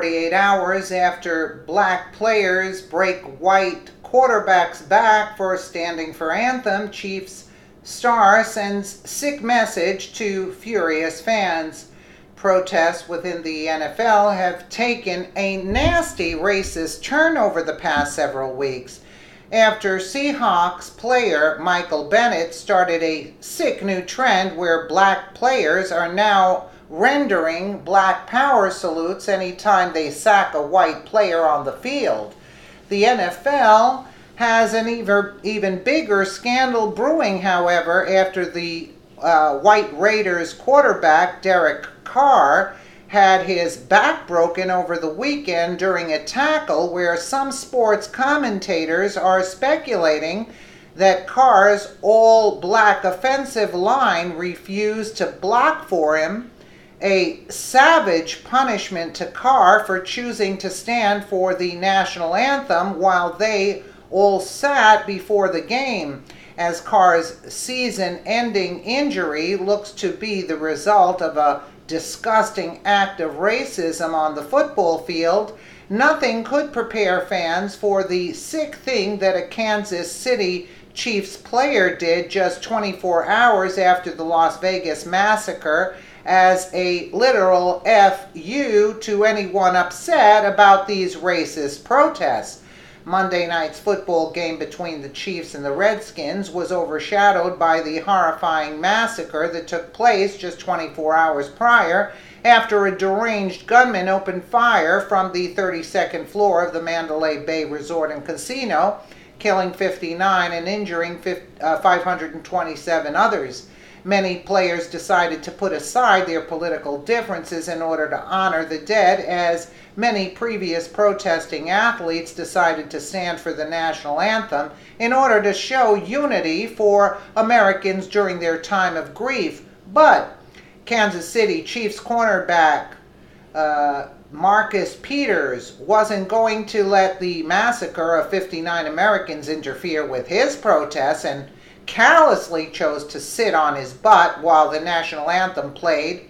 48 hours after black players break white quarterback's back for standing for Anthem, Chiefs star sends sick message to furious fans. Protests within the NFL have taken a nasty racist turn over the past several weeks after Seahawks player Michael Bennett started a sick new trend where black players are now rendering black power salutes anytime they sack a white player on the field. The NFL has an even bigger scandal brewing, however, after the White Raiders quarterback Derek Carr had his back broken over the weekend during a tackle where some sports commentators are speculating that Carr's all-black offensive line refused to block for him, a savage punishment to Carr for choosing to stand for the national anthem while they all sat before the game, as Carr's season-ending injury looks to be the result of a disgusting act of racism on the football field. Nothing could prepare fans for the sick thing that a Kansas City Chiefs player did just 24 hours after the Las Vegas massacre as a literal F-U to anyone upset about these racist protests. Monday night's football game between the Chiefs and the Redskins was overshadowed by the horrifying massacre that took place just 24 hours prior after a deranged gunman opened fire from the 32nd floor of the Mandalay Bay Resort and Casino, killing 59 and injuring 527 others. Many players decided to put aside their political differences in order to honor the dead, as many previous protesting athletes decided to stand for the national anthem in order to show unity for Americans during their time of grief. But Kansas City Chiefs cornerback Marcus Peters wasn't going to let the massacre of 59 Americans interfere with his protests and callously chose to sit on his butt while the national anthem played,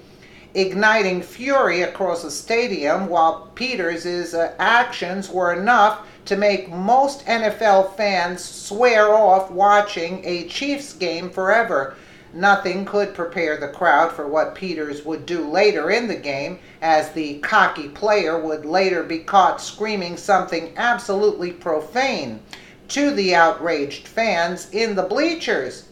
igniting fury across the stadium, while Peters' actions were enough to make most NFL fans swear off watching a Chiefs game forever. Nothing could prepare the crowd for what Peters would do later in the game, as the cocky player would later be caught screaming something absolutely profane to the outraged fans in the bleachers.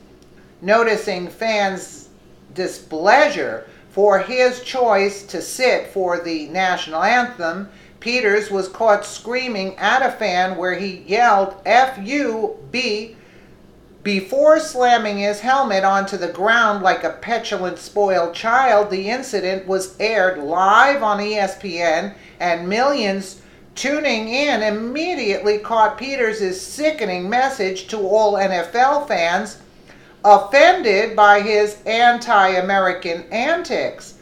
Noticing fans' displeasure for his choice to sit for the national anthem, Peters was caught screaming at a fan where he yelled "F-U-B" before slamming his helmet onto the ground like a petulant, spoiled child. The incident was aired live on ESPN, and millions tuning in immediately caught Peters' sickening message to all NFL fans offended by his anti-American antics.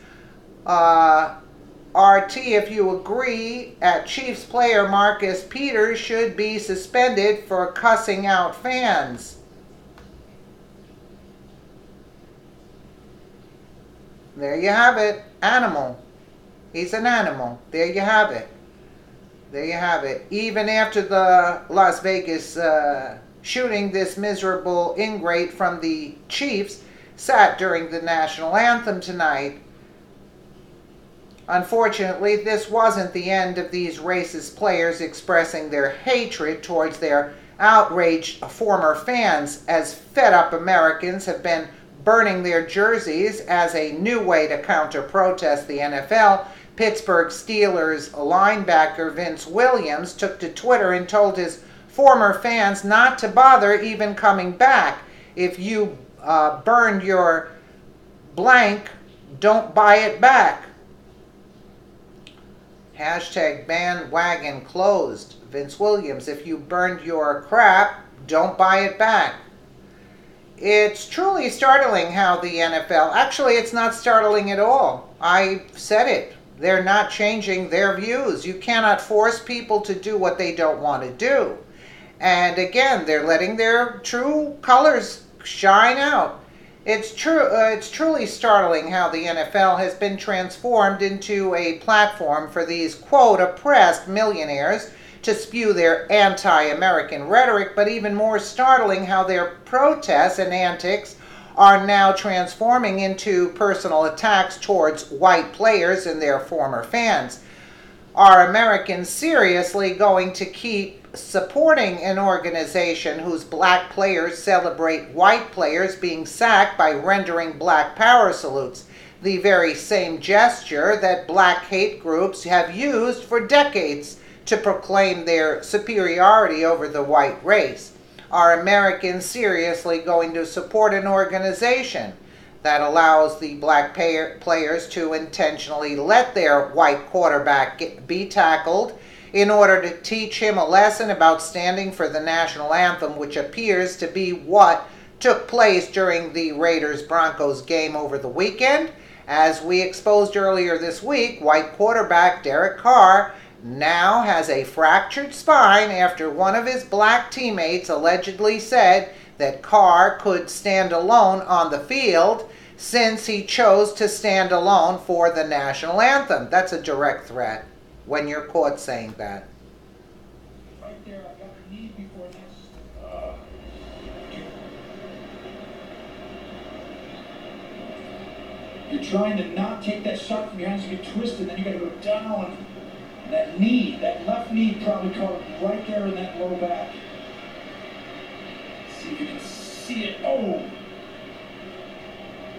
RT, if you agree, at Chiefs player Marcus Peters should be suspended for cussing out fans. There you have it. Animal. He's an animal. There you have it. There you have it. Even after the Las Vegas shooting, this miserable ingrate from the Chiefs sat during the national anthem tonight. Unfortunately, this wasn't the end of these racist players expressing their hatred towards their outraged former fans, as fed-up Americans have been burning their jerseys as a new way to counter-protest the NFL. Pittsburgh Steelers linebacker Vince Williams took to Twitter and told his former fans not to bother even coming back. If you burned your blank, don't buy it back. Hashtag bandwagon closed. Vince Williams, if you burned your crap, don't buy it back. It's truly startling how the NFL, actually it's not startling at all. I said it. They're not changing their views. You cannot force people to do what they don't want to do. And again, they're letting their true colors shine out. It's true. It's truly startling how the NFL has been transformed into a platform for these, quote, oppressed millionaires to spew their anti-American rhetoric, but even more startling how their protests and antics are now transforming into personal attacks towards white players and their former fans. Are Americans seriously going to keep supporting an organization whose black players celebrate white players being sacked by rendering black power salutes, the very same gesture that black hate groups have used for decades to proclaim their superiority over the white race? Are Americans seriously going to support an organization that allows the black players to intentionally let their white quarterback be tackled in order to teach him a lesson about standing for the national anthem, which appears to be what took place during the Raiders-Broncos game over the weekend? As we exposed earlier this week, white quarterback Derek Carr now has a fractured spine after one of his black teammates allegedly said that Carr could stand alone on the field since he chose to stand alone for the national anthem. That's a direct threat when you're caught saying that. Right there, I got the knee before this. You're trying to not take that shot from your hands, you get twisted, then you got to go down. And that knee, that left knee probably caught right there in that low back. See if you can see it. Oh!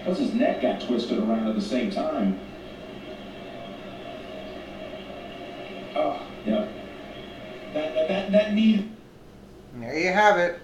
Plus his neck got twisted around at the same time. Oh, yeah. That knee. There you have it.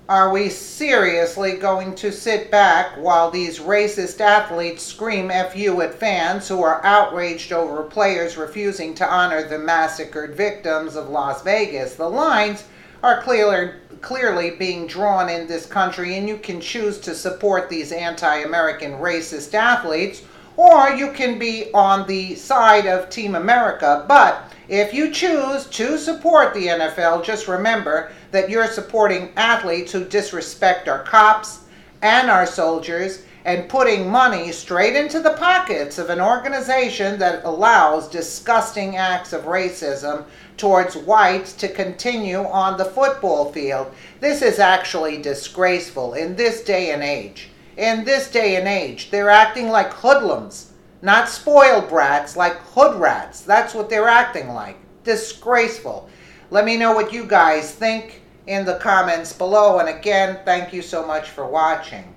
Are we seriously going to sit back while these racist athletes scream F you at fans who are outraged over players refusing to honor the massacred victims of Las Vegas? The lines are clearly being drawn in this country, and you can choose to support these anti-American racist athletes, or you can be on the side of Team America. But if you choose to support the NFL, just remember that you're supporting athletes who disrespect our cops and our soldiers and putting money straight into the pockets of an organization that allows disgusting acts of racism towards whites to continue on the football field. This is actually disgraceful in this day and age. In this day and age, they're acting like hoodlums, not spoiled brats, like hood rats. That's what they're acting like. Disgraceful. Let me know what you guys think in the comments below. And again, thank you so much for watching.